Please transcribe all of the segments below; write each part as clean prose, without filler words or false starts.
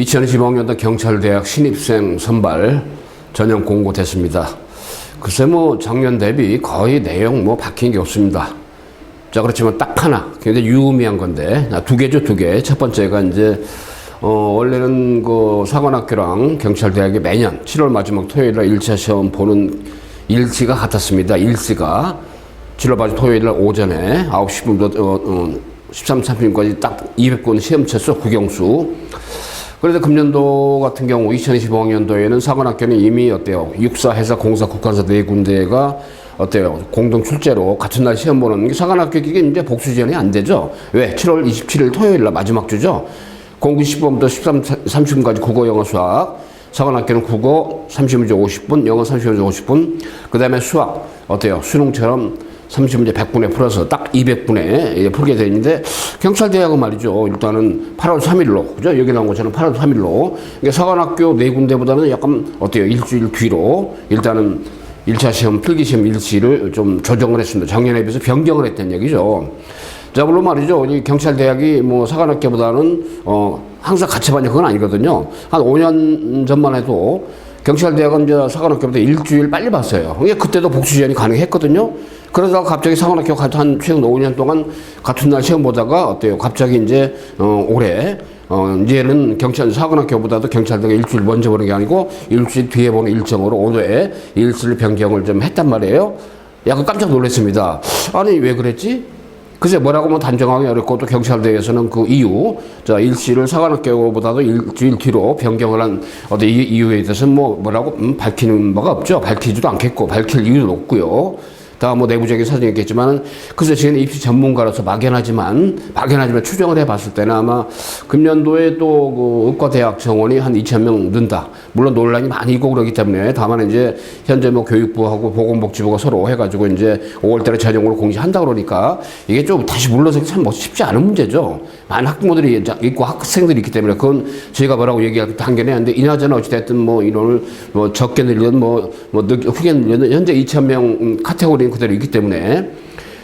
2025년도 경찰대학 신입생 선발 전형 공고됐습니다. 글쎄 작년 대비 거의 내용 바뀐 게 없습니다. 자, 그렇지만 딱 하나 굉장히 유의미한 건데, 두 개죠, 두 개. 첫 번째가 이제 원래는 그 사관학교랑 경찰대학이 매년 7월 마지막 토요일날 1차 시험 보는 일지가 같았습니다. 일지가 7월 마지막 토요일날 오전에 9시 분부터 13, 30분까지 딱 200분 시험 채수 국영수. 그런데 금년도 같은 경우 2025학년도에는 사관학교는 이미 육사, 해사, 공사, 국가사 네 군데가 공동 출제로 같은 날 시험 보는 사관학교 이게 이제 복수 지원이 안 되죠. 왜? 7월 27일 토요일 날 마지막 주죠. 공부 10분부터 13, 30분까지 국어, 영어, 수학. 사관학교는 국어 30문제 50분, 영어 30문제 50분. 그 다음에 수학 수능처럼 30문제 100분에 풀어서 딱 200분에 풀게 되어 있는데, 경찰대학은 말이죠. 일단은 8월 3일로, 그죠? 여기 나온 것처럼 8월 3일로. 그러니까 사관학교 네 군데보다는 약간 일주일 뒤로 일단은 1차 시험, 필기시험 일치를 좀 조정을 했습니다. 작년에 비해서 변경을 했다는 얘기죠. 자, 물론 말이죠. 이 경찰대학이 사관학교보다는, 항상 같이 봤냐, 그건 아니거든요. 한 5년 전만 해도 경찰대학은 이제 사관학교보다 일주일 빨리 봤어요. 그때도 복수 지원이 가능했거든요. 그러다가 갑자기 사관학교 한 최근 5년 동안 같은 날 시험 보다가 갑자기 이제 올해 이제는 사관학교보다도 경찰대가 일주일 먼저 보는 게 아니고 일주일 뒤에 보는 일정으로 올해 일주일 변경을 좀 했단 말이에요. 약간 깜짝 놀랐습니다. 아니 왜 그랬지? 글쎄 뭐라고 단정하기 어렵고, 또 경찰대에서는 그 이유, 자, 일시를 사관학교보다도 일주일 뒤로 변경을 한 이유에 대해서는 뭐라고 밝히는 바가 없죠. 밝히지도 않겠고 밝힐 이유도 없고요. 다 내부적인 사정이 있겠지만, 글쎄 저희는 입시 전문가로서 막연하지만 추정을 해봤을 때는 아마 금년도에 또 그 의과대학 정원이 한 2,000명 는다. 물론 논란이 많이 있고 그러기 때문에, 다만 이제 현재 교육부하고 보건복지부가 서로 해가지고 이제 5월달에 전형으로 공지한다 그러니까 이게 좀 다시 물러서기 참 쉽지 않은 문제죠. 많은 학부모들이 있고 학생들이 있기 때문에 그건 저희가 뭐라고 얘기할 단계는 한데, 이나저나 어찌됐든 인원을 적게 늘리든 크게 늘리든 현재 2,000명 카테고리 그대로 있기 때문에,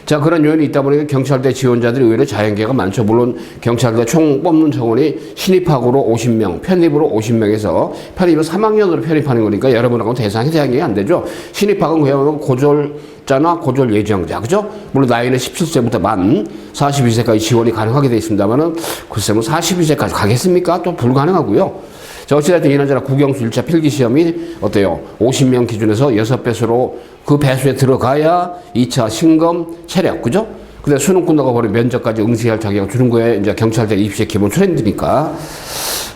자, 그런 요인이 있다 보니까 경찰대 지원자들이 의외로 자연계가 많죠. 물론 경찰대 총 뽑는 정원이 신입학으로 50명, 편입으로 50명에서 편입을 3학년으로 편입하는 거니까 여러분하고 대상이 안 되죠. 신입학은 그야말로 고졸자나 고졸 예정자, 그죠? 물론 나이는 17세부터 만 42세까지 지원이 가능하게 되어 있습니다만은, 글쎄 42세까지 가겠습니까? 또 불가능하고요. 자, 어찌됐든 이나저나 국영수 1차 필기시험이 50명 기준에서 6배수로 그 배수에 들어가야 2차 신검 체력, 그죠? 근데 수능 끝나고 버린 면접까지 응시할 자격을 주는 거에 이제 경찰대 입시의 기본 트렌드니까.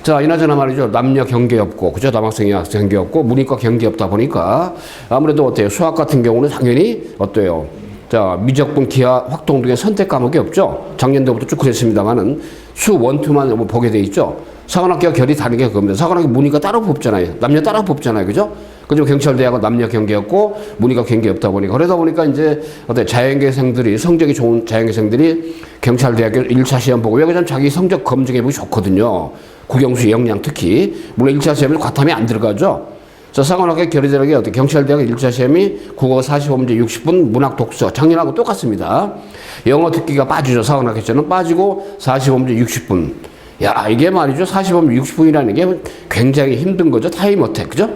자, 이나저나 말이죠. 남녀 경계 없고, 그죠? 남학생, 여학생 경계 없고, 문이과 경계 없다 보니까 아무래도 수학 같은 경우는 당연히 자, 미적분, 기하, 확동 등의 선택 과목이 없죠. 작년도부터 쭉 그랬습니다만은 수 1, 2만 보게 돼 있죠. 사관학교가 결이 다른 게 그겁니다. 사관학교 문이과 따로 뽑잖아요. 남녀 따로 뽑잖아요. 그죠? 그죠? 경찰대학은 남녀 경계였고, 문이과 경계 없다 보니까. 그러다 보니까 이제 자연계생들이, 성적이 좋은 자연계생들이 경찰대학교 1차 시험 보고, 왜냐면 자기 성적 검증해보기 좋거든요. 국영수 역량 특히. 물론 1차 시험에 과탐이 안 들어가죠. 자, 사관학교 결의대학이 경찰대학 1차 시험이 국어 45문제 60분, 문학 독서 작년하고 똑같습니다. 영어 듣기가 빠지죠. 사관학교는 빠지고 45문제 60분. 야, 이게 말이죠. 45분 60분이라는 게 굉장히 힘든 거죠. 타임 어택, 그죠?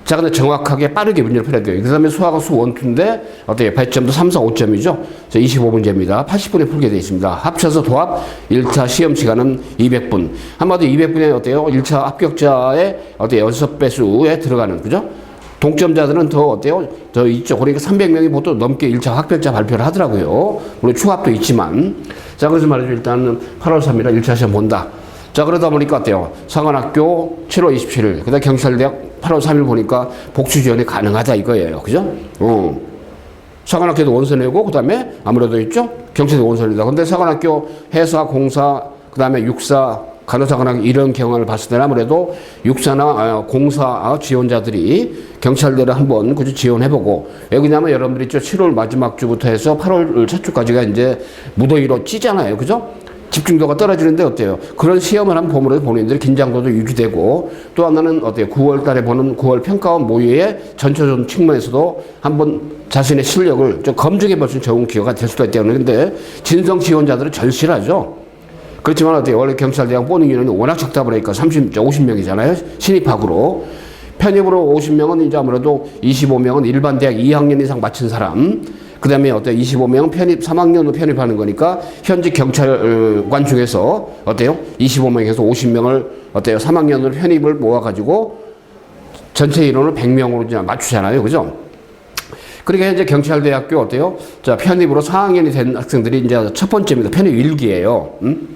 자, 근데 정확하게 빠르게 문제를 풀어야 돼요. 그 다음에 수학은 수 1, 2인데, 배점도 3, 4, 5점이죠. 25문제입니다. 80분에 풀게 되어 있습니다. 합쳐서 도합 1차 시험 시간은 200분. 한마디로 200분에 1차 합격자의 6배수에 들어가는, 그죠? 동점자들은 더 있죠. 그러니까 300명이 보통 넘게 1차 합격자 발표를 하더라고요. 물론 추합도 있지만. 자, 그래서 말이죠. 일단은 8월 3일에 1차 시험 본다. 자, 그러다 보니까 사관학교 7월 27일, 그 다음에 경찰대학 8월 3일 보니까 복수 지원이 가능하다 이거예요. 그죠? 사관학교도 원서 내고, 그 다음에 아무래도 있죠? 경찰도 원서 낸다. 근데 사관학교 해사, 공사, 그 다음에 육사, 간호사관학교 이런 경험을 봤을 때는 아무래도 육사나 공사 지원자들이 경찰대를 한번 지원해보고, 왜 그러냐면 여러분들이 있죠? 7월 마지막 주부터 해서 8월 첫 주까지가 이제 무더위로 찌잖아요. 그죠? 집중도가 떨어지는데 어때요? 그런 시험을 한번 보면 본인들이 긴장도도 유지되고, 또 하나는 9월 달에 보는 9월 평가원 모의의 전체적인 측면에서도 한번 자신의 실력을 좀 검증해 볼 수 있는 좋은 기회가 될 수도 있다는 건데, 진성 지원자들은 절실하죠. 그렇지만 어때요? 원래 경찰대학 뽑는 인원이 워낙 적다 보니까 50명이잖아요. 신입학으로. 편입으로 50명은 이제 아무래도 25명은 일반 대학 2학년 이상 마친 사람, 그 다음에 어때요? 25명은 편입 3학년으로 편입하는 거니까 현직 경찰관 중에서 어때요? 25명에서 50명을 어때요? 3학년으로 편입을 모아가지고 전체 인원을 100명으로 이제 맞추잖아요. 그죠? 그러니까 현재 경찰대학교 어때요? 자, 편입으로 4학년이 된 학생들이 이제 첫 번째입니다. 편입 1기예요.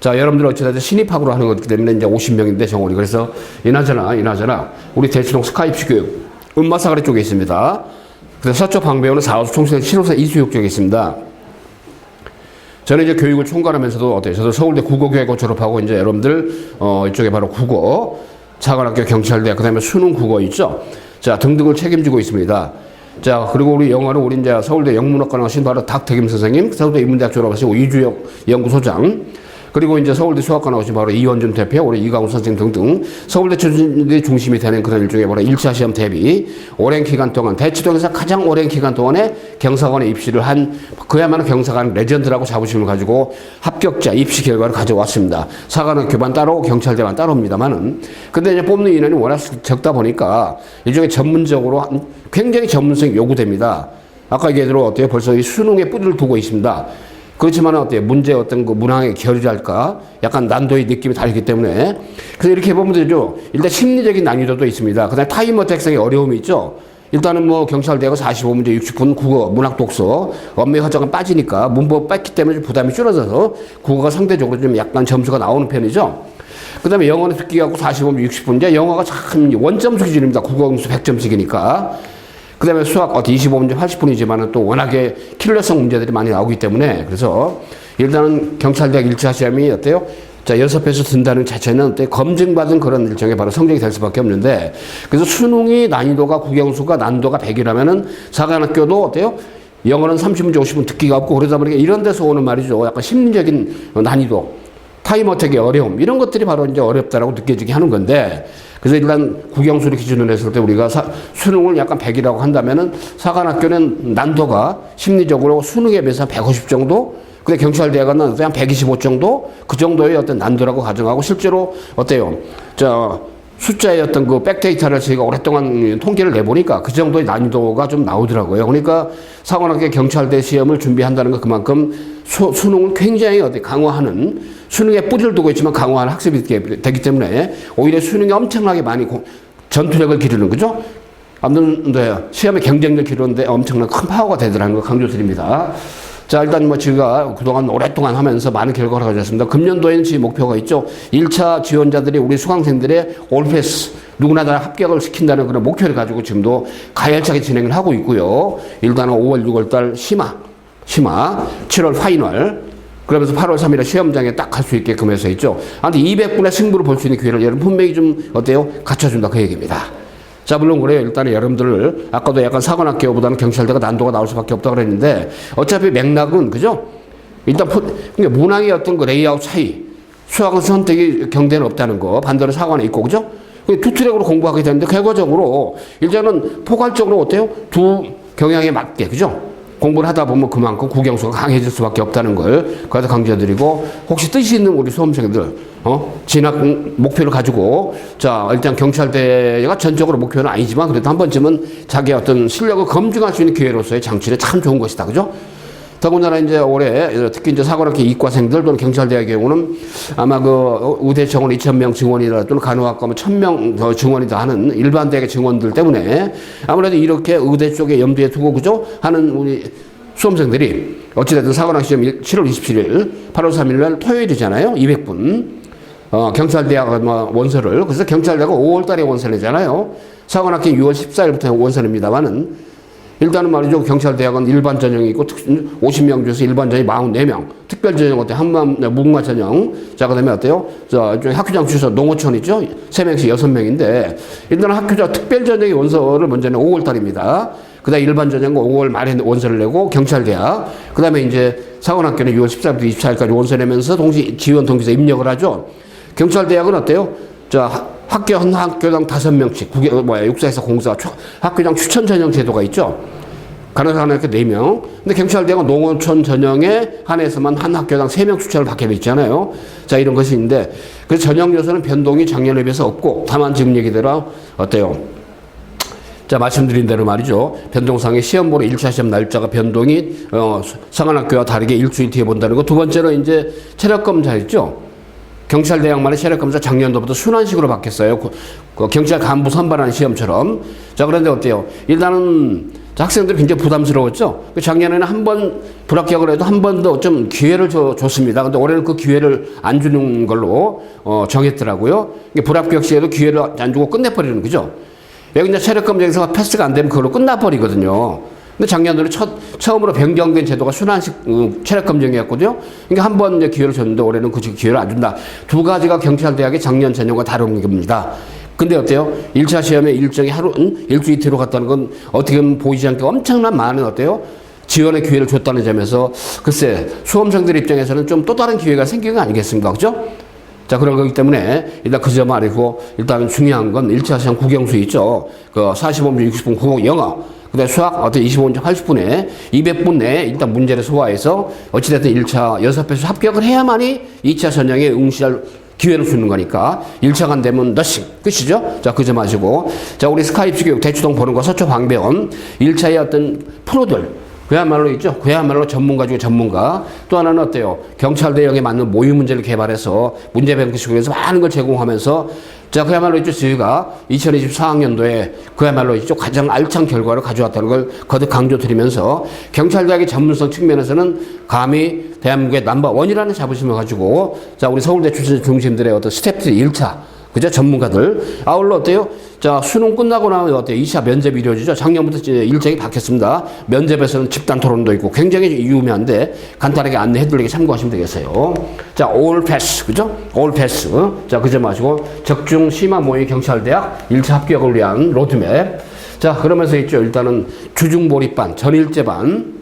자, 여러분들 어찌됐든 신입학으로 하는 거기 때문에 이제 50명인데 정원이. 그래서 이나저나 우리 대치동 스카이프 교육 음마사거리 쪽에 있습니다. 그래서 서쪽 방배우는 4호선 총수역 7호선 이수역 쪽에 있습니다. 저는 이제 교육을 총괄하면서도 어때요? 저도 서울대 국어교육고 졸업하고 이제 여러분들 이쪽에 바로 국어, 사관학교, 경찰대학, 그다음에 수능 국어 있죠. 자, 등등을 책임지고 있습니다. 자, 그리고 우리 영어는 우리 이제 서울대 영문학과 나오신 바로 닥태김 선생님, 서울대 인문대학 졸업하신 이주혁 연구소장, 그리고 이제 서울대 수학과 나오신 바로 이원준 대표, 우리 이강우 선생님 등등 서울대 중심이 되는 그런 일종의 바로 1차 시험 대비 오랜 기간 동안 대치동에서 가장 오랜 기간 동안에 경사관에 입시를 한 그야말로 경사관 레전드라고 자부심을 가지고 합격자 입시 결과를 가져왔습니다. 사관학교만 따로 경찰대만 따로입니다만은 근데 이제 뽑는 인원이 워낙 적다 보니까 일종의 전문적으로 굉장히 전문성이 요구됩니다. 아까 얘기한 대로 어때요? 벌써 이 수능에 뿌리를 두고 있습니다. 그렇지만 어때요? 문제 어떤 그 문항의 결이랄까? 약간 난도의 느낌이 다르기 때문에. 그래서 이렇게 보면 되죠. 일단 심리적인 난이도도 있습니다. 그 다음에 타임어 택성의 어려움이 있죠. 일단은 뭐 경찰대하고 45문제 60분 국어, 문학 독서, 언매 허정은 빠지니까 문법 뺐기 때문에 좀 부담이 줄어져서 국어가 상대적으로 좀 약간 점수가 나오는 편이죠. 그 다음에 영어는 듣기 갖고 45문 60분. 이제 영어가 참 원점수 기준입니다. 국어 응수 100점씩이니까. 그 다음에 수학 25문제 80분이지만 또 워낙에 킬러성 문제들이 많이 나오기 때문에 그래서 일단은 경찰대학 1차 시험이 어때요? 자, 6배에서 든다는 자체는 어때? 검증받은 그런 일정에 바로 성적이 될 수밖에 없는데 그래서 수능이 난이도가 국영수가 난도가 100이라면은 사관학교도 어때요? 영어는 30문제 50분 듣기가 없고 그러다 보니까 이런 데서 오는 말이죠. 약간 심리적인 난이도, 타임 어택의 어려움 이런 것들이 바로 이제 어렵다라고 느껴지게 하는 건데 그래서 일단 국영수를 기준으로 했을 때 우리가 수능을 약간 100이라고 한다면은 사관학교는 난도가 심리적으로 수능에 비해서 150 정도, 근데 경찰대학은 한 125 정도, 그 정도의 어떤 난도라고 가정하고 실제로 어때요? 자, 숫자의 어떤 그 백데이터를 저희가 오랫동안 통계를 내보니까 그 정도의 난이도가 좀 나오더라고요. 그러니까 사관학교 경찰대 시험을 준비한다는 건 그만큼 수능을 굉장히 강화하는 수능에 뿌리를 두고 있지만 강화하는 학습이 되기 때문에 오히려 수능에 엄청나게 많이 전투력을 기르는 거죠. 아무튼 시험의 경쟁력 기르는데 엄청난 큰 파워가 되더라는 걸 강조드립니다. 자, 일단 뭐 제가 그동안 오랫동안 하면서 많은 결과를 가졌습니다. 금년도에는 제 목표가 있죠. 1차 지원자들이 우리 수강생들의 올패스 누구나 다 합격을 시킨다는 그런 목표를 가지고 지금도 가열차게 진행을 하고 있고요. 일단은 5월, 6월 달 심화, 7월 파이널, 그러면서 8월 3일에 시험장에 딱 갈 수 있게끔 해서 있죠. 아무튼 200분의 승부를 볼 수 있는 기회를 여러분 분명히 좀 어때요? 갖춰준다 그 얘기입니다. 자, 물론 그래요. 일단은 여러분들을 아까도 약간 사관학교보다는 경찰대가 난도가 나올 수밖에 없다 그랬는데 어차피 맥락은 그죠? 일단 그러니까 문항의 어떤 그 레이아웃 차이, 수학은 선택이 경대는 없다는 거 반대로 사관에 있고 그죠? 두 트랙으로 공부하게 되는데 결과적으로 일단은 포괄적으로 어때요? 두 경향에 맞게 그죠? 공부를 하다 보면 그만큼 국영수가 강해질 수밖에 없다는 걸 그래서 강조드리고 혹시 뜻이 있는 우리 수험생들 진학 목표를 가지고 자 일단 경찰대가 전적으로 목표는 아니지만 그래도 한 번쯤은 자기의 어떤 실력을 검증할 수 있는 기회로서의 장치는 참 좋은 것이다 그죠? 더군다나 이제 올해 특히 이제 사관학교 이과생들 또는 경찰대학의 경우는 아마 그 의대 정원 2,000명 증원이라 또는 간호학과면 1,000명 더 증원이다 하는 일반 대학의 증원들 때문에 아무래도 이렇게 의대 쪽에 염두에 두고 그죠 하는 우리 수험생들이 어찌됐든 사관학교 시험 7월 27일 8월 3일 날 토요일이잖아요. 200분 경찰대학 원서를 그래서 경찰대가 5월 달에 원서를 내잖아요. 사관학교 6월 14일부터 원서입니다만은 일단은 말이죠. 경찰대학은 일반 전형이 있고 50명 중에서 일반 전형이 44명. 특별 전형 어때요? 한만 무궁화 전형. 자, 그다음에 어때요? 자, 학교장 주소 농어촌 있죠? 3명씩 6명인데 일단 학교장 특별 전형의 원서를 먼저 는 5월 달입니다. 그다음에 일반 전형은 5월 말에 원서를 내고 경찰대학. 그다음에 이제 사관학교는 6월 14일부터 24일까지 원서 내면서 동시 지원 동기서 입력을 하죠. 경찰대학은 어때요? 자, 학교당 5명씩 육사에서 공사 학교장 추천 전형 제도가 있죠. 간호사 이렇게 4명. 근데 경찰대학은 농어촌 전형에 한해서만 한 학교당 3명 추천을 받게 돼 있잖아요. 자, 이런 것이 있는데, 그 전형 요소는 변동이 작년에 비해서 없고, 다만 지금 얘기대로 어때요? 자, 말씀드린 대로 말이죠. 변동상의 시험보로 1차 시험 날짜가 변동이, 상한학교와 다르게 일주일 뒤에 본다는 거. 두 번째로 이제 체력검사 있죠. 경찰대학만의 체력검사 작년도부터 순환식으로 바뀌었어요. 그 경찰 간부 선발하는 시험처럼. 자, 그런데 어때요? 일단은 학생들이 굉장히 부담스러웠죠. 작년에는 한 번 불합격을 해도 한 번 더 좀 기회를 줬습니다. 근데 올해는 그 기회를 안 주는 걸로 정했더라고요. 불합격 시에도 기회를 안 주고 끝내버리는 거죠. 여기 이제 체력검정에서 패스가 안 되면 그걸로 끝나버리거든요. 근데 작년도는 처음으로 변경된 제도가 순환식 체력검정이었거든요. 그러니까 한 번 기회를 줬는데 올해는 그 기회를 안 준다. 두 가지가 경찰대학의 작년 전형과 다른 겁니다. 근데 어때요? 1차 시험의 일정이 일주일 뒤로 갔다는 건 어떻게 보면 보이지 않게 엄청난 많은 어때요? 지원의 기회를 줬다는 점에서 글쎄 수험생들 입장에서는 좀 또 다른 기회가 생긴 거 아니겠습니까? 그죠? 자, 그런 거기 때문에 일단 그 점 아니고 일단 중요한 건 1차 시험 국영수 있죠. 그 45분, 60분 국어 영어. 그다음에 수학 어떤 25분, 80분에 200분 내에 일단 문제를 소화해서 어찌됐든 1차 6배수 합격을 해야만이 2차 전형에 응시할 기회를 주는 거니까 1차가 안 되면 너싱 끝이죠. 자, 그 점 아시고 자, 우리 스카이프 교육 대추동 보는 거 서초 방배원 1차의 어떤 프로들 그야말로 있죠. 그야말로 전문가 중에 전문가. 또 하나는 어때요? 경찰대형에 맞는 모의 문제를 개발해서 문제 변기식에서 많은 걸 제공하면서 자, 그야말로 있죠. 저희가 2024학년도에 그야말로 있죠. 가장 알찬 결과를 가져왔다는 걸 거듭 강조드리면서 경찰대학의 전문성 측면에서는 감히 대한민국의 넘버원이라는 자부심을 가지고 자, 우리 서울대 출신 중심들의 어떤 스태프들 1차 그죠? 전문가들. 아울러 어때요? 자, 수능 끝나고 나면 어때요? 2차 면접이 이루어지죠? 작년부터 일정이 바뀌었습니다. 면접에서는 집단 토론도 있고 굉장히 유의미한데 간단하게 안내해드리게 참고하시면 되겠어요. 자, all pass. 그죠? all pass. 자, 그 점 아시고 적중 심화 모의 경찰대학 1차 합격을 위한 로드맵. 자, 그러면서 있죠. 일단은 주중몰입반, 전일제반,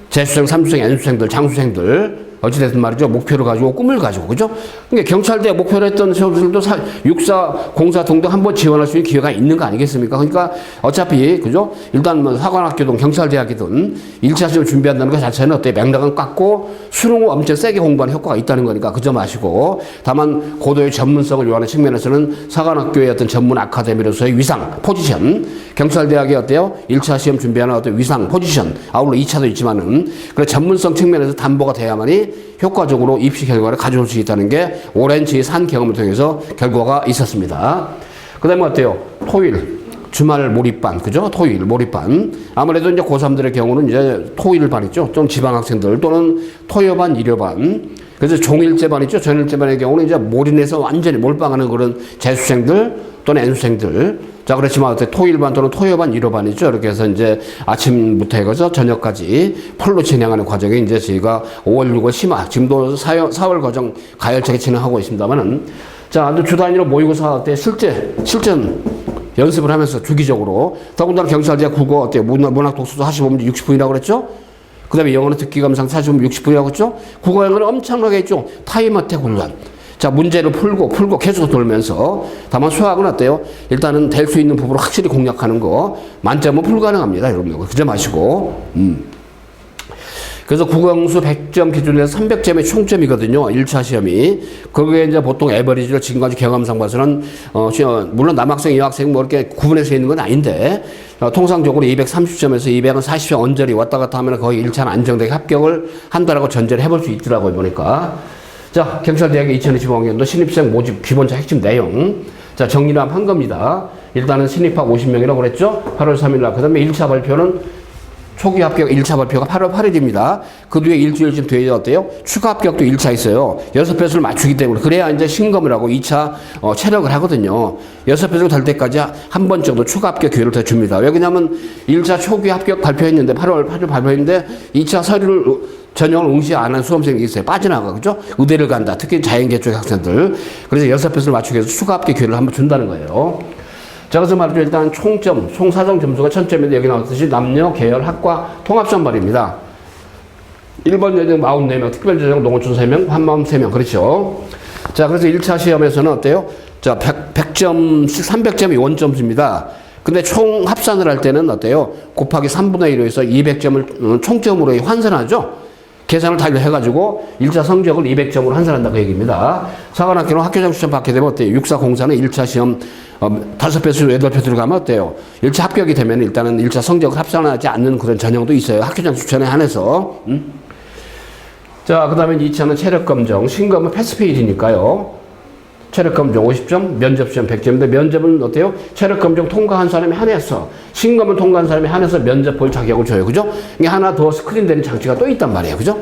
재수생, 삼수생, N수생들, 장수생들 어찌됐든 말이죠. 목표를 가지고 꿈을 가지고 그죠? 그러니까 경찰대 목표로 했던 시험들도 육사, 공사 등등 한번 지원할 수 있는 기회가 있는 거 아니겠습니까? 그러니까 어차피 그죠? 일단 뭐 사관학교든 경찰대학이든 1차 시험 준비한다는 것 자체는 어때 맥락은 깎고 수능 엄청 세게 공부하는 효과가 있다는 거니까 그 점 아시고 다만 고도의 전문성을 요하는 측면에서는 사관학교의 어떤 전문 아카데미로서의 위상, 포지션 경찰대학의 어때요? 1차 시험 준비하는 어떤 위상, 포지션 아울러 2차도 있지만은 그 전문성 측면에서 담보가 돼야만이 효과적으로 입시 결과를 가져올 수 있다는 게 오랜 산 경험을 통해서 결과가 있었습니다. 그 다음에 어때요? 토일, 주말 몰입반, 그죠? 토일, 몰입반. 아무래도 이제 고3들의 경우는 이제 토일반 있죠? 좀 지방학생들 또는 토요반, 일요반. 그래서 종일제반 있죠? 전일제반의 경우는 이제 몰인해서 완전히 몰빵하는 그런 재수생들 또는 N수생들. 자, 그렇지만 토일반 또는 토요반, 일요반이죠. 이렇게 해서 이제 아침부터 해서 저녁까지 풀로 진행하는 과정에 이제 저희가 5월, 6월 심화, 지금도 4월 과정 가열차게 진행하고 있습니다만은 자, 주 단위로 모의고사 때 실전 연습을 하면서 주기적으로 더군다나 경찰대학 국어 어때요? 문학 독서도 45분 60분이라고 그랬죠? 그 다음에 영어는 듣기 감상 45분 60분이라고 했죠? 국어 영어는 엄청나게 했죠? 타임어택 훈련. 자, 문제를 풀고 계속 돌면서 다만 수학은 어때요? 일단은 될 수 있는 부분을 확실히 공략하는 거 만점은 불가능합니다. 여러분 그저 마시고 그래서 국영수 100점 기준에서 300점의 총점이거든요. 1차 시험이. 그게 이제 보통 에버리지를 지금까지 경험상 봐서는 물론 남학생, 여학생 뭐 이렇게 구분해서 있는 건 아닌데 통상적으로 230점에서 240점 언저리 왔다 갔다 하면 거의 1차는 안정되게 합격을 한다라고 전제를 해볼 수 있더라고요. 보니까. 자, 경찰대학의 2025학년도 신입생 모집 기본자 핵심 내용. 자, 정리를 한 겁니다. 일단은 신입학 50명이라고 그랬죠? 8월 3일 날. 그 다음에 1차 발표는 초기 합격 1차 발표가 8월 8일입니다. 그 뒤에 일주일쯤 뒤에 어때요? 추가 합격도 1차 있어요. 6배수를 맞추기 때문에. 그래야 이제 신검을 하고 2차 체력을 하거든요. 6배수가 될 때까지 한 번 정도 추가 합격 기회를 더 줍니다. 왜 그러냐면 1차 초기 합격 발표했는데 8월 8일 발표했는데 2차 서류를 전형을 응시 안 한 수험생이 있어요. 빠져나가, 그죠? 의대를 간다. 특히 자연계 쪽 학생들. 그래서 6배수를 맞추기 위해서 추가 합격 기회를 한번 준다는 거예요. 자, 그래서 말이죠. 일단 총점, 총사정 점수가 1000점인데 여기 나왔듯이 남녀, 계열, 학과 통합선발입니다. 1번 여정 44명, 특별전형 농어촌 3명, 한마음 3명. 그렇죠. 자, 그래서 1차 시험에서는 어때요? 자, 100점씩 300점이 원점수입니다. 그 근데 총 합산을 할 때는 어때요? 곱하기 3분의 1로 해서 200점을 총점으로 환산하죠. 계산을 다 해가지고 1차 성적을 200점으로 환산한다 그 얘기입니다. 사관학교는 학교장 추천 받게 되면 어때요? 육사공사는 1차 시험 5배수 8배 들어가면 어때요? 1차 합격이 되면 일단은 1차 성적을 합산하지 않는 그런 전형도 있어요. 학교장 추천에 한해서. 자, 그 다음에 2차는 체력검정. 신검은 패스페일이니까요. 체력검정 50점, 면접시험 100점인데 면접은 어때요? 체력검정 통과한 사람이 한해서, 신검은 통과한 사람이 한해서 면접 볼 자격을 줘요. 그죠? 이게 하나 더 스크린되는 장치가 또 있단 말이에요. 그죠?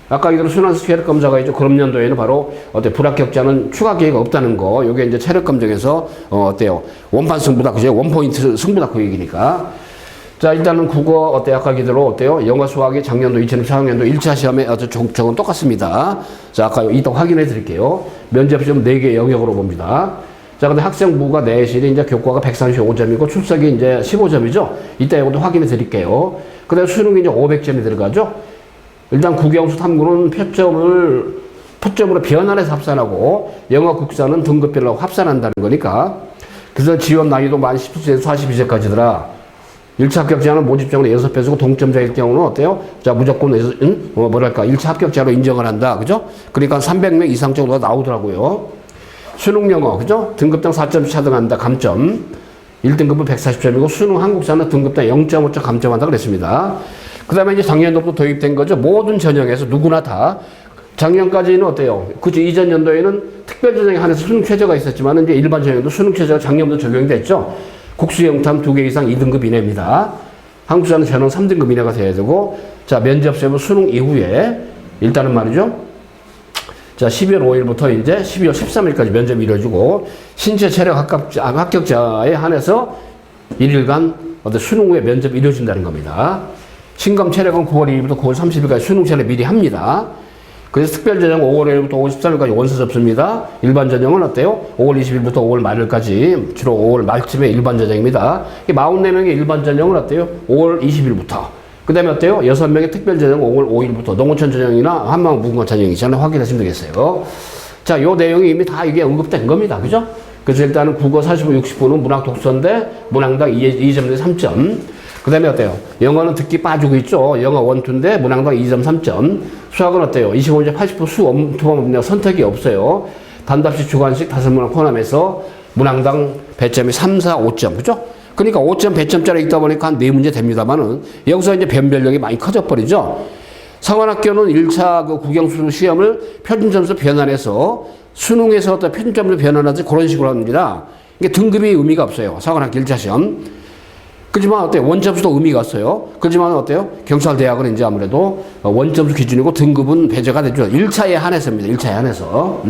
아까 이대로 순환수 체력검사가 있죠. 그럼 연도에는 바로 불합격자는 추가 기회가 없다는 거. 요게 이제 체력검정에서 어때요? 원판 승부다. 그죠? 원포인트 승부다. 그 얘기니까. 자, 일단은 국어 아까 기대로 어때요? 영어 수학이 작년도 2014학년도 1차 시험에 저건 똑같습니다. 자, 아까 이따 확인해 드릴게요. 면접시험 4개 영역으로 봅니다. 자, 근데 학생부가 내신이 이제 교과가 135점이고 출석이 이제 15점이죠. 이따 이것도 확인해 드릴게요. 그 다음에 수능이 이제 500점이 들어가죠. 일단 국영수 탐구는 표점으로 변환해서 합산하고 영어 국사는 등급별로 합산한다는 거니까. 그래서 지원 난이도 만 10세에서 42세까지더라. 1차 합격자는 모집장으로 6배 쓰고 동점자일 경우는 어때요? 자, 무조건, 1차 합격자로 인정을 한다. 그죠? 그러니까 300명 이상 정도가 나오더라고요. 수능 영어, 그죠? 등급당 4점씩 차등한다. 감점. 1등급은 140점이고, 수능 한국사는 등급당 0.5점 감점한다. 그랬습니다. 그 다음에 이제 작년도부터 도입된 거죠. 모든 전형에서 누구나 다. 작년까지는 어때요? 그죠? 이전 연도에는 특별 전형에 한해서 수능 최저가 있었지만, 이제 일반 전형도 수능 최저가 작년부터 적용이 됐죠. 국수 영탐 2개 이상 2등급 이내입니다. 한국사는 전원 3등급 이내가 돼야 되고, 자, 면접 시험은 수능 이후에, 일단은 말이죠. 자, 12월 5일부터 이제 12월 13일까지 면접이 이루어지고, 신체 체력 합격자에 한해서 1일간 수능 후에 면접이 이루어진다는 겁니다. 신검 체력은 9월 2일부터 9월 30일까지 수능 체력 미리 합니다. 그래서 특별전형 5월 1일부터 5월 13일까지 원서 접습니다. 일반 전형은 어때요? 5월 20일부터 5월 말일까지, 주로 5월 말쯤에 일반 전형입니다. 44명의 일반 전형은 어때요? 5월 20일부터. 그 다음에 어때요? 6명의 특별 전형 5월 5일부터. 농어촌 전형이나 한방 무궁화 전형이잖아요. 확인하시면 되겠어요. 자, 요 내용이 이미 다 이게 언급된 겁니다. 그죠? 그래서 일단은 국어 45, 60분은 문학 독서인데, 문항당 2점 대 3점. 그 다음에 어때요? 영어는 듣기 빠지고 있죠. 영어 1, 2인데 문항당 2점 3점. 수학은 어때요? 25문제 80% 수 투범 선택이 없어요. 단답식 주관식 5문항 포함해서 문항당 배점이 3, 4, 5점. 그죠? 그러니까 5점, 100점짜리 있다 보니까 한 4문제 됩니다만은 여기서 이제 변별력이 많이 커져 버리죠. 상환학교는 1차 그 국영수 시험을 표준점수 변환해서 수능에서 어떤 표준점수 변환하듯이 그런 식으로 합니다. 이게 등급이 의미가 없어요. 상환학교 1차 시험. 그렇지만 어때요? 원점수도 의미가 없어요. 그렇지만 어때요? 경찰대학은 이제 아무래도 원점수 기준이고 등급은 배제가 되죠. 1차에 한해서입니다. 1차에 한해서.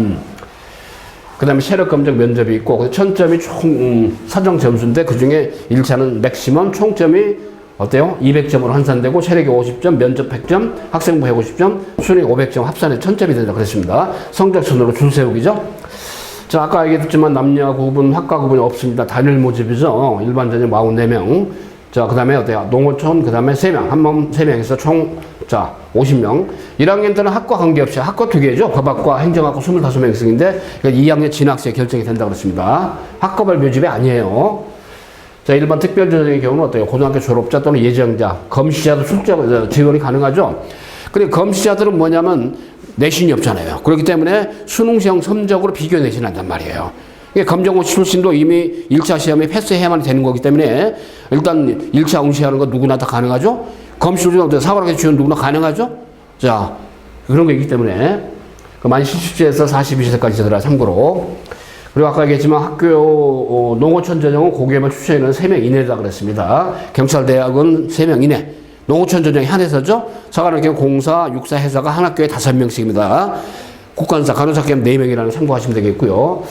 그 다음에 체력검정 면접이 있고, 1000점이 총, 사정 점수인데, 그 중에 1차는 맥시멈 총점이 어때요? 200점으로 환산되고, 체력이 50점, 면접 100점, 학생부 150점, 수능 500점 합산해 1000점이 된다 그랬습니다. 성적 순으로 줄 세우기죠. 자, 아까 얘기했지만 남녀 구분, 학과 구분이 없습니다. 단일 모집이죠. 일반 전형 44명. 자, 그 다음에 어때요? 농어촌, 그 다음에 3명. 한 번 3명에서 총, 자, 50명. 1학년 때는 학과 관계없이 학과 2개죠. 법학과, 행정학과 25명씩인데, 2학년 진학생 결정이 된다 그랬습니다. 학과별 모집이 아니에요. 자, 일반 특별전형의 경우는 어때요? 고등학교 졸업자 또는 예정자, 검시자도 출제, 지원이 가능하죠. 근데 검시자들은 뭐냐면, 내신이 없잖아요. 그렇기 때문에 수능시험 성적으로 비교 내신한단 말이에요. 검정고 출신도 이미 1차 시험에 패스해야만 되는 거기 때문에 일단 1차 응시하는 거 누구나 다 가능하죠. 검시도 사관학교 지원 누구나 가능하죠. 자, 그런 거 있기 때문에 만 70세에서 42세까지더라 참고로. 그리고 아까 얘기했지만 학교 농어촌 전형은 고교에만 추천인은 3명 이내다 그랬습니다. 경찰대학은 3명 이내. 농어촌 전형이 한해서죠. 사관학교 공사, 육사, 해사가 한 학교에 5명씩입니다. 국관사, 간호사 겸 4명이라는 참고하시면 되겠고요.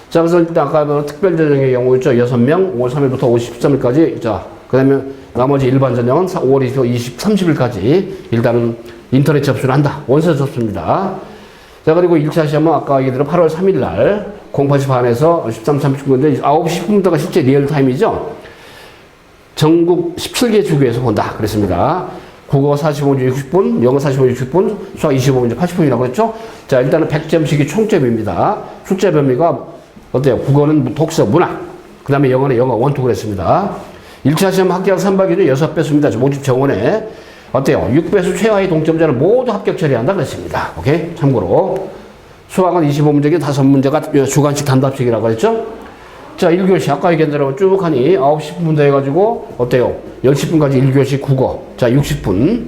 자, 그래서 일단 아까 특별 전형의 경우 있죠. 6명, 5월 3일부터 5월 13일까지. 자, 그 다음에 나머지 일반 전형은 5월 20, 30일까지 일단은 인터넷 접수를 한다. 원서 접수입니다. 자, 그리고 1차 시험은 아까 얘기대로 8월 3일 날 08시 반에서 13, 30분인데 9시 10분부터가 실제 리얼타임이죠. 전국 17개 주교에서 본다 그랬습니다. 국어 45분 60분, 영어 45분 60분, 수학 25분 80분이라고 그랬죠. 자, 일단은 100점씩이 총점입니다. 출제 범위가 어때요? 국어는 독서, 문학, 그 다음에 영어는 영어 원투 그랬습니다. 1차 시험 합격 선발 기준 6배수입니다. 모집 정원에. 어때요? 6배수 최하위 동점자는 모두 합격 처리한다 그랬습니다. 오케이? 참고로. 수학은 25문제기 5문제가 주관식 단답식이라고 했죠? 자, 1교시. 아까 얘기한 대로 쭉 하니 9시 10분부터 해가지고, 어때요? 10시 10분까지 1교시 국어. 자, 60분.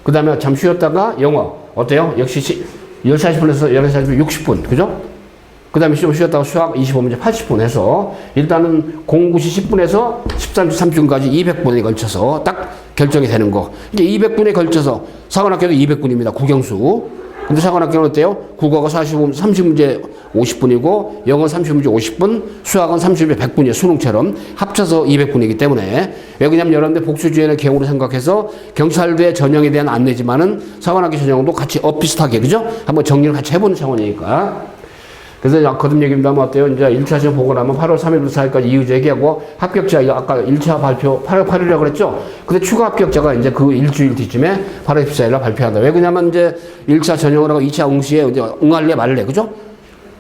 그 다음에 잠 쉬었다가 영어. 어때요? 역시 10시 40분에서 11시 40분 60분. 그죠? 그 다음에 좀 쉬었다가 수학 25문제 80분 해서 일단은 09시 10분에서 13시 30분까지 200분에 걸쳐서 딱 결정이 되는 거. 이제 200분에 걸쳐서 사관학교도 200분입니다. 국영수. 근데 사관학교는 어때요? 국어가 30문제 50분이고 영어 30문제 50분, 수학은 30문제 100분이에요. 수능처럼 합쳐서 200분이기 때문에 왜 그러냐면 여러분들 복수주의의 경우로 생각해서 경찰대 전형에 대한 안내지만은 사관학교 전형도 같이 엇비슷하게 그죠? 한번 정리를 같이 해보는 차원이니까. 그래서 거듭 얘기입니다만 어때요? 이제 1차 시험 보고 나면 8월 3일부터 4일까지 이의 제기하고 합격자, 아까 1차 발표 8월 8일이라고 그랬죠? 근데 추가 합격자가 이제 그 일주일 뒤쯤에 8월 14일날 발표한다. 왜 그러냐면 이제 1차 전형을 하고 2차 응시에 이제 응할래 말래, 그죠?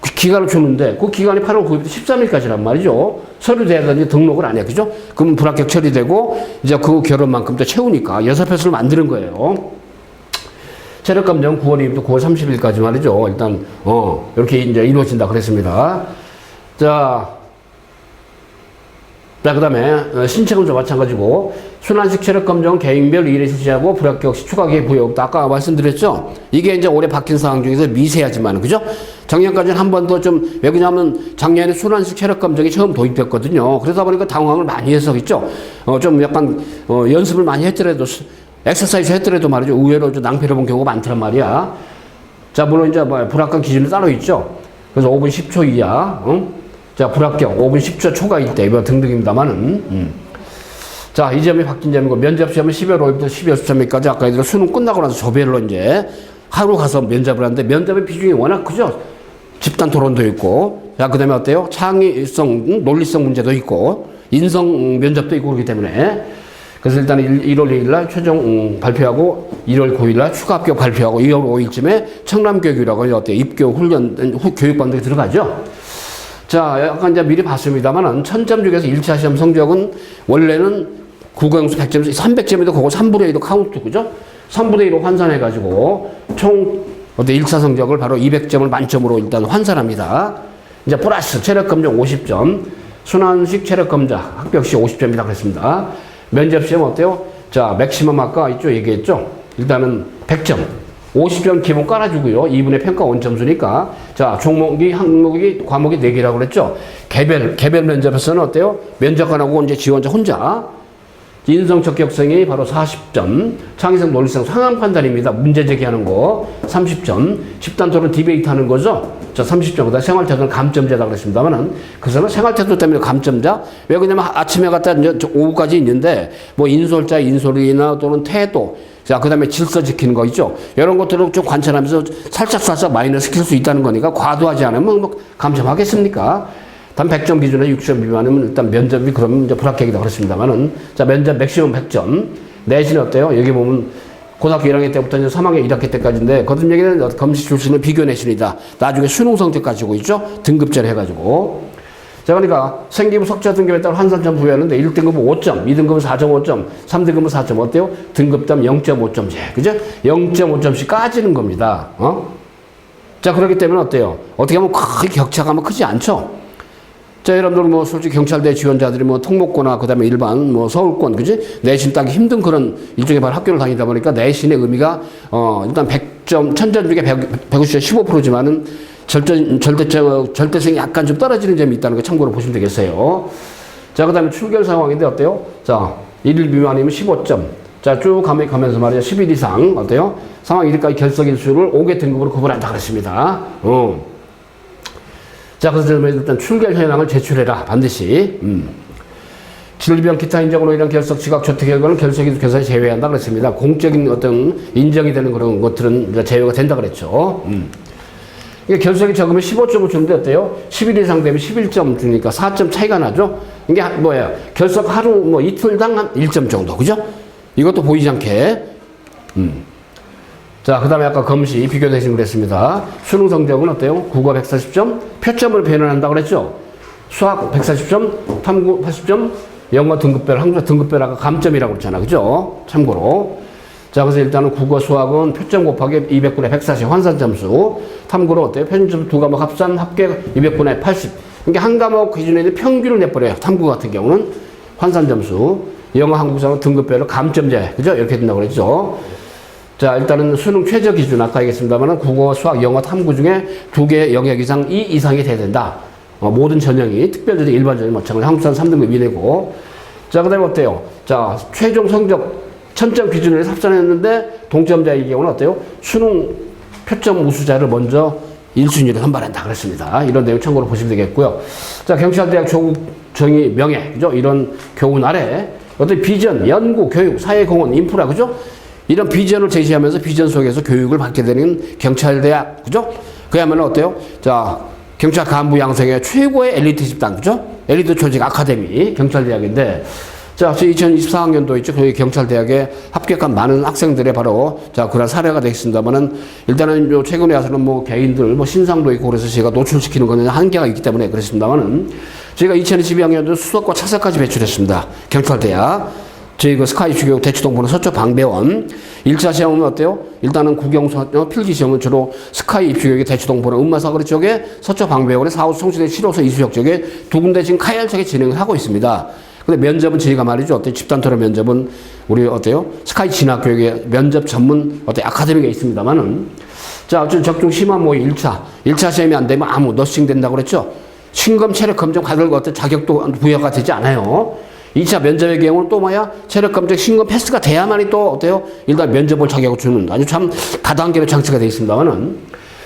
그 기간을 주는데 그 기간이 8월 9일부터 13일까지란 말이죠. 서류 대하든지 등록을 안 해, 그죠? 그러면 불합격 처리되고 이제 그 결혼만큼 또 채우니까 6배수를 만드는 거예요. 체력검정 9월 2일부터 9월 30일까지 말이죠. 일단, 이렇게 이제 이루어진다 그랬습니다. 자, 그 다음에, 신체검정 마찬가지고, 순환식 체력검정 개인별 일에 실시하고 불합격 시 추가 기회 부여없다. 아까 말씀드렸죠? 이게 이제 올해 바뀐 상황 중에서 미세하지만, 그죠? 작년까지는 한 번 더 좀, 왜 그러냐면 작년에 순환식 체력검정이 처음 도입됐거든요. 그러다 보니까 당황을 많이 해서, 있죠? 좀 약간, 연습을 많이 했더라도, 엑서사이즈 했더라도 말이죠. 의외로 좀 낭패를 본 경우가 많더란 말이야. 자, 물론 이제 불합격 기준이 따로 있죠. 그래서 5분 10초 이하, 자, 불합격 5분 10초 초과일 때, 이거 등등입니다만은. 자, 이 점이 바뀐 점이고, 면접 시험은 12월 5일부터 12월 13일까지 아까 얘기한 수능 끝나고 나서 조별로 이제 하루 가서 면접을 하는데, 면접의 비중이 워낙 크죠. 집단 토론도 있고, 자, 그 다음에 어때요? 창의성, 논리성 문제도 있고, 인성 면접도 있고 그렇기 때문에, 그래서 일단 1월 2일 날 최종 발표하고 1월 9일 날 추가 합격 발표하고 2월 5일쯤에 청남교육이라고 어때 입교 훈련 교육반들이 들어가죠. 자, 약간 이제 미리 봤습니다만은 1000점 중에서 1차 시험 성적은 원래는 국어영수 100점, 300점에도 그거 3분의 1로 카운트, 그죠? 3분의 1로 환산해가지고 총 어때 1차 성적을 바로 200점을 만점으로 일단 환산합니다. 이제 플러스 체력검정 50점, 순환식 체력검정 합격 시 50점이다 그랬습니다. 면접시험 어때요? 자, 맥시멈 아까 있죠? 얘기했죠? 일단은 100점. 50점 기본 깔아주고요. 2분의 평가 원점수니까. 자, 과목이 4개라고 그랬죠? 개별 면접에서는 어때요? 면접관하고 이제 지원자 혼자. 인성 적격성이 바로 40점. 창의성 논리성 상황 판단입니다. 문제 제기하는 거. 30점. 집단 토론 디베이트 하는 거죠? 자, 30점. 그 다음 생활태도는 감점자라고 그랬습니다만은, 그 사람은 생활태도 때문에 감점자? 왜 그러냐면 아침에 갔다 이제 오후까지 있는데, 뭐 인솔자, 인솔이나 또는 태도, 자, 그 다음에 질서 지키는 거 있죠? 이런 것들을 좀 관찰하면서 살짝 마이너스 시킬 수 있다는 거니까 과도하지 않으면 뭐 감점하겠습니까? 단 100점 기준에 60점 미만이면 일단 면접이 그러면 이제 불합격이다 그랬습니다만은, 자, 면접 맥시멈 100점. 내신은 어때요? 여기 보면 고등학교 1학년 때부터 이제 3학년 1학기 때까지인데, 거듭 얘기는 검시 출신은 비교 내신이다. 나중에 수능 성적 가지고 있죠? 등급제를 해가지고. 자, 그러니까 생기부 석자 등급에 따라 환산점 부여하는데 1등급은 5점, 2등급은 4.5점, 3등급은 4점. 어때요? 등급당 0.5점제. 그죠? 0.5점씩 까지는 겁니다. 자, 그렇기 때문에 어때요? 어떻게 하면 크게 격차가 크지 않죠? 자, 여러분들 뭐 솔직히 경찰대 지원자들이 뭐 통목고나 그다음에 일반 뭐 서울권, 그지? 내신 따기 힘든 그런 일종의 바로 학교를 다니다 보니까 내신의 의미가 일단 100점, 1000점 중에 150점 15%지만은 절대성이 약간 좀 떨어지는 점이 있다는 거 참고로 보시면 되겠어요. 자, 그다음에 출결 상황인데 어때요? 자, 1일 미만이면 15점. 자, 쭉 가면서 말이죠. 10일 이상 어때요? 상황 1일까지 결석 일수를 5개 등급으로 구분한다 그랬습니다. 자, 그래서 일단 출결 현황을 제출해라. 반드시. 질병 기타 인정으로 인한 결석 지각 조퇴 결과는 결석이 교사에 제외한다 그랬습니다. 공적인 어떤 인정이 되는 그런 것들은 이제 제외가 된다 그랬죠. 이게 결석이 적으면 15점을 주는데 어때요? 10일 이상 되면 11점 주니까 4점 차이가 나죠? 이게 뭐예요? 결석 하루 뭐 이틀당 한 1점 정도. 그죠? 이것도 보이지 않게. 자, 그 다음에 아까 검시 비교 내신 그랬습니다. 수능 성적은 어때요? 국어 140점, 표점을 변환한다고 그랬죠? 수학 140점, 탐구 80점, 영어 등급별, 한국사 등급별화가 감점이라고 그랬잖아. 그죠? 참고로. 자, 그래서 일단은 국어 수학은 표점 곱하기 200분의 140 환산 점수. 탐구로 어때요? 표준 점수 두 과목 합산 합계 200분의 80. 그러니까 한 과목 기준에 있는 평균을 내버려요. 탐구 같은 경우는 환산 점수. 영어 한국사는 등급별로 감점제. 그죠? 이렇게 된다고 그랬죠. 자, 일단은 수능 최저 기준 아까 얘기했습니다만 국어, 수학, 영어, 탐구 중에 두 개 영역 이상, 이 이상이 돼야 된다. 모든 전형이 특별전형, 일반전형 마찬가지로 한국사는 3등급 이내고. 자, 그 다음에 어때요? 자, 최종 성적 1000점 기준으로 합산했는데 동점자의 경우는 어때요? 수능 표점 우수자를 먼저 1순위로 선발한다 그랬습니다. 이런 내용 참고로 보시면 되겠고요. 자, 경찰대학 조국 정의 명예, 그죠? 이런 교훈 아래 어떤 비전, 연구, 교육, 사회공헌, 인프라, 그죠? 이런 비전을 제시하면서 비전 속에서 교육을 받게 되는 경찰대학, 그죠? 그야말로 어때요? 자, 경찰 간부 양성의 최고의 엘리트 집단, 그죠? 엘리트 조직 아카데미, 경찰대학인데, 자, 2024학년도 있죠. 저희 경찰대학에 합격한 많은 학생들의 바로, 자, 그런 사례가 되겠습니다만은, 일단은 요 최근에 와서는 뭐 개인들, 뭐 신상도 있고 그래서 제가 노출시키는 거는 한계가 있기 때문에 그렇습니다만은, 저희가 2022학년도 수석과 차석까지 배출했습니다. 경찰대학. 저희 그 스카이 주교육 대치동부는 서초 방배원. 1차 시험은 어때요? 일단은 국영수 필기 시험은 주로 스카이 입시교육의 대치동부는 음마사거리 쪽에 서초 방배원의 4호수 성수대 7호선 이수역 쪽에 두 군데 지금 카열차게 진행을 하고 있습니다. 근데 면접은 저희가 말이죠. 어때? 집단 토론 면접은 우리 어때요? 스카이 진학교육의 면접 전문 어때? 아카데미가 있습니다만은. 자, 어쨌든 적중 심화 모의 1차 시험이 안 되면 아무 너싱 된다고 그랬죠? 신검 체력 검정 받을 것 같은 자격도 부여가 되지 않아요. 2차 면접의 경우는 또 뭐야? 체력 검정 신검 패스가 돼야만이 또 어때요? 일단 면접을 자격을 주는 아주 참 다단계로 장치가 되어 있습니다만은.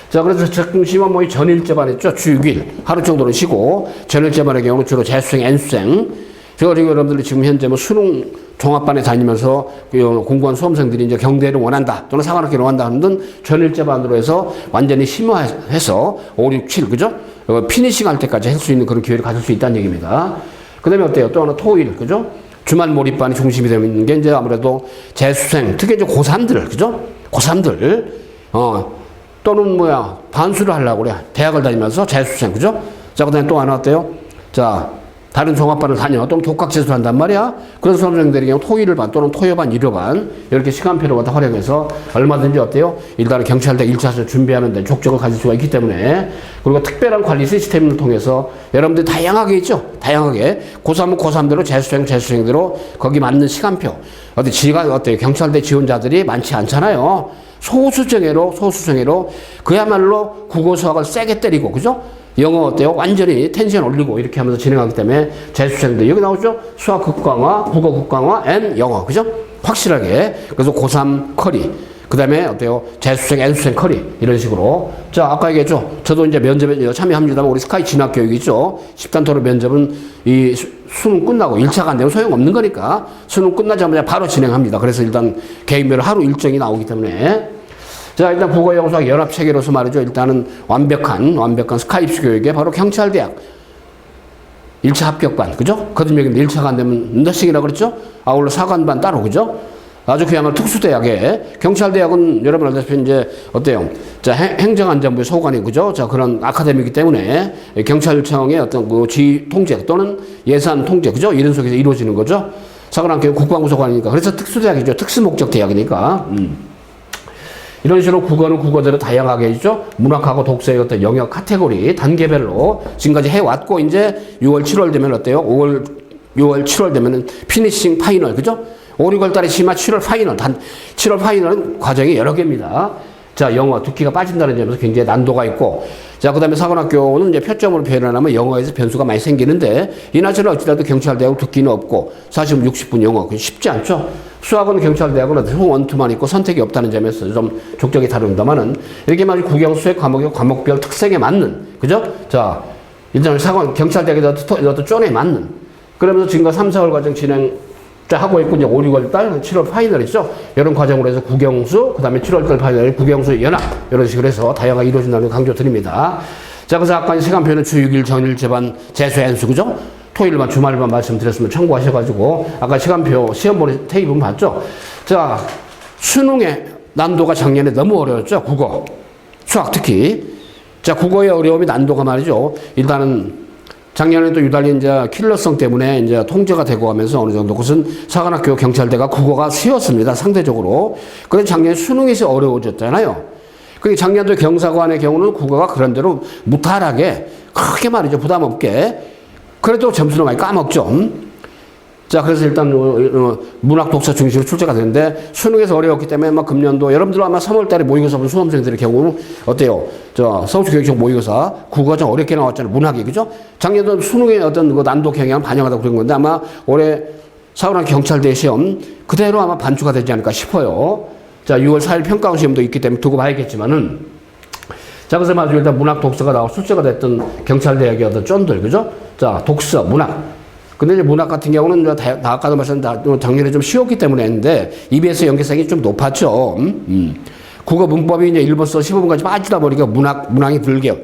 자, 그래서 적중 심화 모의 전일제반 했죠. 주 6일 하루 정도는 쉬고 전일제반의 경우는 주로 재수생, N수생. 그리고 여러분들이 지금 현재 뭐 수능 종합반에 다니면서 공부한 수험생들이 이제 경대를 원한다 또는 사관학교를 원한다 하는 등 전일제반으로 해서 완전히 심화해서 5, 6, 7 그죠? 피니싱 할 때까지 할 수 있는 그런 기회를 가질 수 있다는 얘기입니다. 그 다음에 어때요? 또 하나 토일, 그죠? 주말 몰입반이 중심이 되어 있는 게 이제 아무래도 재수생, 특히 이제 고3들, 그죠? 고3들, 또는 뭐야, 반수를 하려고 그래. 대학을 다니면서 재수생, 그죠? 자, 그 다음에 또 하나 어때요? 자, 다른 종합반을 다녀, 또는 독학재수를 한단 말이야. 그런 수험생들의 경우 토일을 반, 또는 토요반, 일요반, 이렇게 시간표를 갖다 활용해서 얼마든지 어때요? 일단은 경찰대 1차에서 준비하는데 족적을 가질 수가 있기 때문에, 그리고 특별한 관리 시스템을 통해서 여러분들이 다양하게 있죠? 다양하게. 고3은 고3대로 재수생대로 거기 맞는 시간표. 어디 지가 어때요? 경찰대 지원자들이 많지 않잖아요. 소수정예로 그야말로 국어 수학을 세게 때리고, 그죠? 영어 어때요? 완전히 텐션 올리고 이렇게 하면서 진행하기 때문에 재수생들 여기 나오죠? 수학 극강화, 국어 극강화, N 영어, 그죠? 확실하게. 그래서 고3 커리, 그 다음에 어때요? 재수생, N수생 커리 이런 식으로. 자, 아까 얘기했죠? 저도 이제 면접에 참여합니다만 우리 스카이 진학교육 있죠? 10단 토론 면접은 이 수능 끝나고 1차가 안 되면 소용없는 거니까 수능 끝나자마자 바로 진행합니다. 그래서 일단 개인별로 하루 일정이 나오기 때문에. 자, 일단 국어, 영어, 수학 연합 체계로서 말이죠. 일단은 완벽한 스카이 입시 교육에 바로 경찰대학 1차 합격반, 그죠? 거듭력인데 1차가 안 되면 너싱이라고 그랬죠? 아울러 사관반 따로, 그죠? 아주 그야말로 특수대학에, 경찰대학은 여러분 알다시피 이제 어때요? 자, 행정안전부의 소관이, 그죠? 자, 그런 아카데미이기 때문에 경찰청의 어떤 그 지휘 통제 또는 예산 통제, 그죠? 이런 속에서 이루어지는 거죠? 사관학교 국방부 소관이니까. 그래서 특수대학이죠. 특수목적 대학이니까. 이런 식으로 국어는 국어대로 다양하게 있죠. 문학하고 독서의 어떤 영역 카테고리 단계별로 지금까지 해왔고, 이제 6월, 7월 되면 어때요? 5월, 6월, 7월 되면은 피니싱 파이널, 그죠? 5, 6월 달에 심화 7월 파이널, 7월 파이널은 과정이 여러 개입니다. 자, 영어, 듣기가 빠진다는 점에서 굉장히 난도가 있고, 자, 그 다음에 사관학교는 이제 표점으로 표현하면 영어에서 변수가 많이 생기는데, 이나저나 어찌라도 경찰대학 듣기는 없고, 40분, 60분 영어, 쉽지 않죠? 수학은 경찰대학은 원투만 있고 선택이 없다는 점에서 좀 족적이 다릅니다만은, 이렇게 말이 국영수의 과목의 과목별 특성에 맞는, 그죠? 자, 일단 경찰대학에 또 쪼에 맞는, 그러면서 지금까 3, 4월 과정 진행 하고 있고, 이제 5, 6월 달, 7월 파이널이죠. 이런 과정으로 해서 국영수, 그 다음에 7월 달 파이널, 국영수 연합, 이런 식으로 해서 다양하게 이루어진다는 걸 강조 드립니다. 자, 그래서 아까 시간표는 주 6일, 전일, 제반, 재수, N수, 그죠? 토일만, 주말만 말씀드렸으면 참고하셔가지고, 아까 시간표, 시험본의 테이블 봤죠? 자, 수능의 난도가 작년에 너무 어려웠죠? 국어, 수학 특히. 자, 국어의 어려움이 난도가 말이죠. 일단은 작년에 또 유달리 이제 킬러성 때문에 이제 통제가 되고 하면서 어느 정도 그것은 사관학교 경찰대가 국어가 쉬웠습니다. 상대적으로. 그래서 작년에 수능이 어려워졌잖아요. 그 작년도 경사관의 경우는 국어가 그런대로 무탈하게 크게 말이죠. 부담 없게. 그래도 점수를 많이 까먹죠. 자, 그래서 일단 문학 독서 중심으로 출제가 되는데 수능에서 어려웠기 때문에 막 금년도 여러분들 아마 3월 달에 모의고사 본 수험생들의 경우는 어때요? 서울시교육청 모의고사 국어가 좀 어렵게 나왔잖아요. 문학이. 그죠? 작년도 수능의 어떤 그 난도 경향을 반영하다 그런 건데 아마 올해 사관학교 경찰대 시험 그대로 아마 반추가 되지 않을까 싶어요. 자, 6월 4일 평가원 시험도 있기 때문에 두고 봐야겠지만은 자, 그래서 말이죠. 일단 문학 독서가 나오고 출제가 됐던 경찰대학의 어떤 쫀들. 그죠? 자, 독서, 문학. 근데 이제 문학 같은 경우는 아까도 말씀드린 작년에 좀 쉬웠기 때문에 했는데 EBS 연계성이 좀 높았죠. 국어 문법이 이제 1번서 15번까지 빠지다 보니까 문항이 들게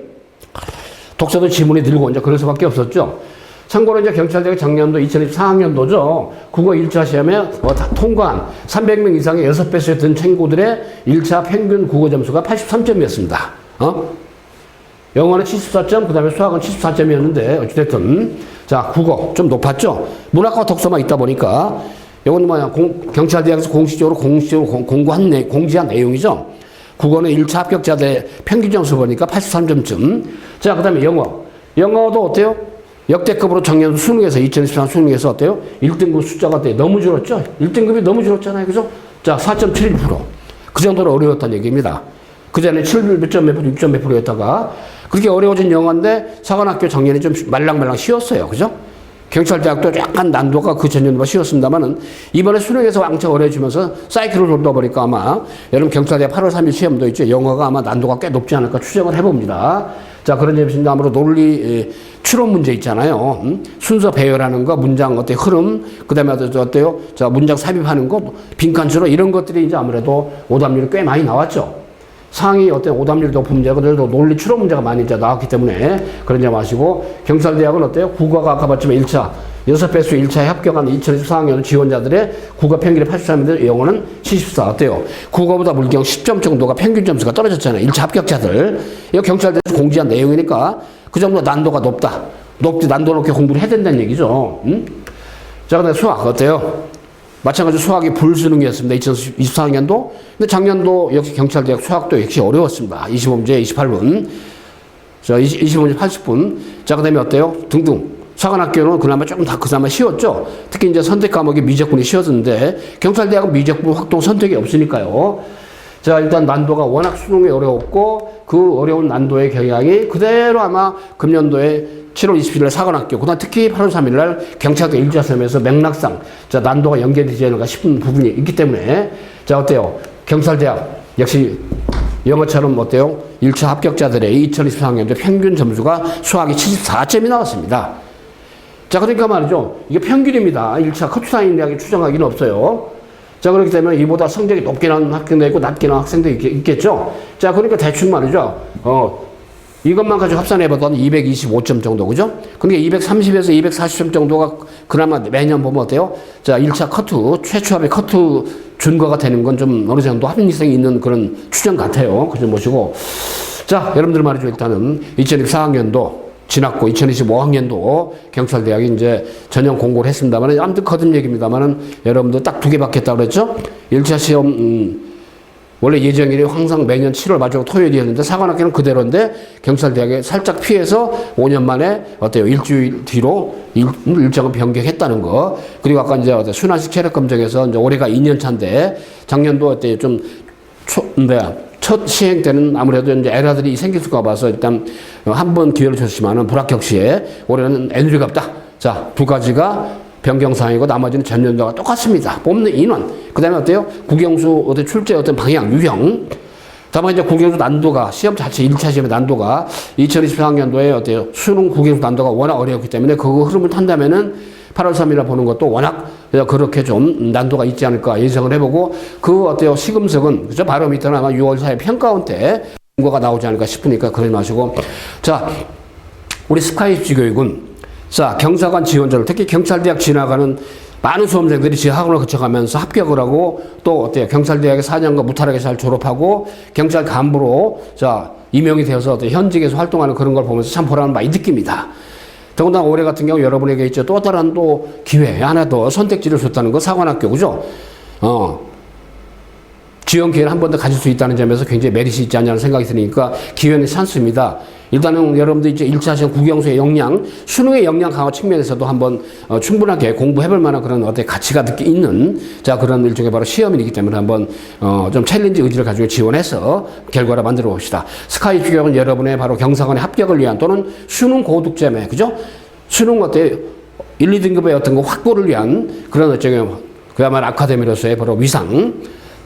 독서도 지문이 들고 이제 그럴 수밖에 없었죠. 참고로 이제 경찰대가 작년도 2024학년도죠. 국어 1차 시험에 통과한 300명 이상의 6배수에 든 친구들의 1차 평균 국어 점수가 83점이었습니다. 영어는 74점, 그 다음에 수학은 74점이었는데, 어찌됐든. 자, 국어 좀 높았죠? 문학과 독서만 있다 보니까, 이건 뭐야, 경찰대학에서 공식적으로 공지한 내용이죠? 국어는 1차 합격자들의 평균 점수 보니까 83점쯤. 자, 그 다음에 영어. 영어도 어때요? 역대급으로 작년 수능에서, 2024 수능에서 어때요? 1등급 숫자가 어때요? 너무 줄었죠? 1등급이 너무 줄었잖아요. 그죠? 자, 4.71%. 그 정도로 어려웠다는 얘기입니다. 그 전에 7점 몇 프로, 6점 몇 프로였다가 그렇게 어려워진 영어인데 사관학교 작년에 좀 말랑말랑 쉬웠어요. 그죠? 경찰대학도 약간 난도가 그 전년보다 쉬웠습니다만은 이번에 수능에서 왕창 어려워지면서 사이클을 돌다 보니까 아마 여러분 경찰대학 8월 3일 시험도 있죠. 영어가 아마 난도가 꽤 높지 않을까 추정을 해봅니다. 자, 그런 점입니다. 아무래도 논리 추론 문제 있잖아요. 순서 배열하는 거, 문장 어때 흐름, 그 다음에 어때요? 자, 문장 삽입하는 거, 빈칸 추론 이런 것들이 이제 아무래도 오답률이 꽤 많이 나왔죠. 상위 어때 오답률이 높은 문제가 그래도 논리 추론 문제가 많이 이제 나왔기 때문에 그런 점 아시고 경찰대학은 어때요? 국어가 아까 봤지만 1차 6배수 1차에 합격한 2024학년 지원자들의 국어 평균이 83인데 영어는 74 어때요? 국어보다 물경 10점 정도가 평균 점수가 떨어졌잖아요. 1차 합격자들. 이거 경찰대에서 공지한 내용이니까 그 정도 난도가 높다. 난도 높게 공부를 해야 된다는 얘기죠. 자, 근데 수학 어때요? 마찬가지로 수학이 불수능이었습니다. 2024학년도. 근데 작년도 역시 경찰대학 수학도 역시 어려웠습니다. 25문제 28분. 자, 25문제 80분. 자, 그 다음에 어때요? 등등. 사관학교는 그나마 조금 그나마 쉬웠죠. 특히 이제 선택 과목이 미적분이 쉬웠는데 경찰대학은 미적분 확동 선택이 없으니까요. 자, 일단 난도가 워낙 수능이 어려웠고 그 어려운 난도의 경향이 그대로 아마 금년도에 7월 27일 사관학교, 그다음 특히 8월 3일날 경찰대 1차 시험에서 맥락상 자 난도가 연계되지 않을까 싶은 부분이 있기 때문에 자 어때요? 경찰대학 역시 영어처럼 어때요? 1차 합격자들의 2024학년도 평균 점수가 수학이 74점이 나왔습니다. 자, 그러니까 말이죠. 이게 평균입니다. 1차 컷라인이라고 추정하기는 없어요. 자, 그렇기 때문에 이보다 성적이 높게 나온 학생도 있고 낮게 나온 학생도 있겠죠. 자, 그러니까 대충 말이죠. 이것만 가지고 합산해봐도 225점 정도, 그죠? 그러니까 230에서 240점 정도가 그나마 매년 보면 어때요? 자, 1차 커트, 최초합의 커트 준거가 되는 건 좀 어느 정도 합리성이 있는 그런 추정 같아요. 그좀 보시고. 자, 여러분들 말이죠. 일단은 2024학년도 지났고 2025학년도 경찰대학이 이제 전형 공고를 했습니다만 아무튼 거듭 얘기입니다만은 여러분들 딱 2개 받겠다고 그랬죠? 1차 시험 원래 예정일이 항상 매년 7월 마지막 토요일이었는데 사관학교는 그대로인데 경찰대학에 살짝 피해서 5년 만에 어때요? 일주일 뒤로 일정을 변경했다는 거. 그리고 아까 이제 순환식 체력 검정에서 이제 올해가 2년 차인데 작년도 어때요? 좀 첫 시행 때는 아무래도 이제 에러들이 생길 수가 봐서 일단 한 번 기회를 줬지만은 불합격 시에 올해는 에너지가 없다. 자, 2가지가 변경사항이고 나머지는 전년도가 똑같습니다. 뽑는 인원. 그 다음에 어때요? 국영수 어떤 출제 어떤 방향, 유형. 다만 이제 국영수 난도가 시험 자체 1차 시험의 난도가 2024학년도에 어때요? 수능 국영수 난도가 워낙 어려웠기 때문에 그 흐름을 탄다면은 8월 3일날 보는 것도 워낙 그렇게 좀 난도가 있지 않을까 예상을 해보고 그 어때요? 시금석은 그죠? 바로 밑에는 아마 6월 4일 평가원 때 공고가 나오지 않을까 싶으니까 그러지 마시고 자, 우리 스카이입시 교육은 자, 경사관 지원자를 특히 경찰대학 지나가는 많은 수험생들이 지학원을 거쳐가면서 합격을 하고 또 어때요? 경찰대학에 4년간 무탈하게 잘 졸업하고 경찰 간부로 자, 임용이 되어서 현직에서 활동하는 그런 걸 보면서 참 보람을 많이 느낍니다. 더군다나 올해 같은 경우 여러분에게 있죠. 또 다른 또 기회, 하나 더 선택지를 줬다는 거 사관학교, 그죠? 지원 기회를 한 번 더 가질 수 있다는 점에서 굉장히 메리트 있지 않냐는 생각이 드니까 기회는 찬스입니다. 일단은 여러분들 이제 1차 시험 국영수의 역량, 수능의 역량 강화 측면에서도 한번 충분하게 공부해볼 만한 그런 어떤 가치가 있는 자 그런 일종의 바로 시험이기 때문에 한번 좀 챌린지 의지를 가지고 지원해서 결과를 만들어 봅시다. 스카이 규격은 여러분의 바로 경사관의 합격을 위한 또는 수능 고득점에 그죠? 수능 어때 1, 2등급의 어떤 거 확보를 위한 그런 어쩌면 그야말로 아카데미로서의 바로 위상.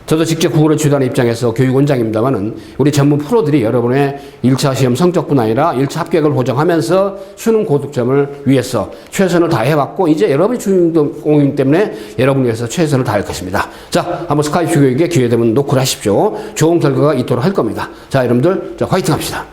저도 직접 국어를 주도하는 입장에서 교육원장입니다만은 우리 전문 프로들이 여러분의 1차 시험 성적뿐 아니라 1차 합격을 보장하면서 수능 고득점을 위해서 최선을 다해왔고 이제 여러분이 주인공이기 때문에 여러분을 위해서 최선을 다할 것입니다. 자, 한번 스카이프 교육에 기회 되면 노크를 하십시오. 좋은 결과가 있도록 할 겁니다. 자, 여러분들 자, 화이팅 합시다.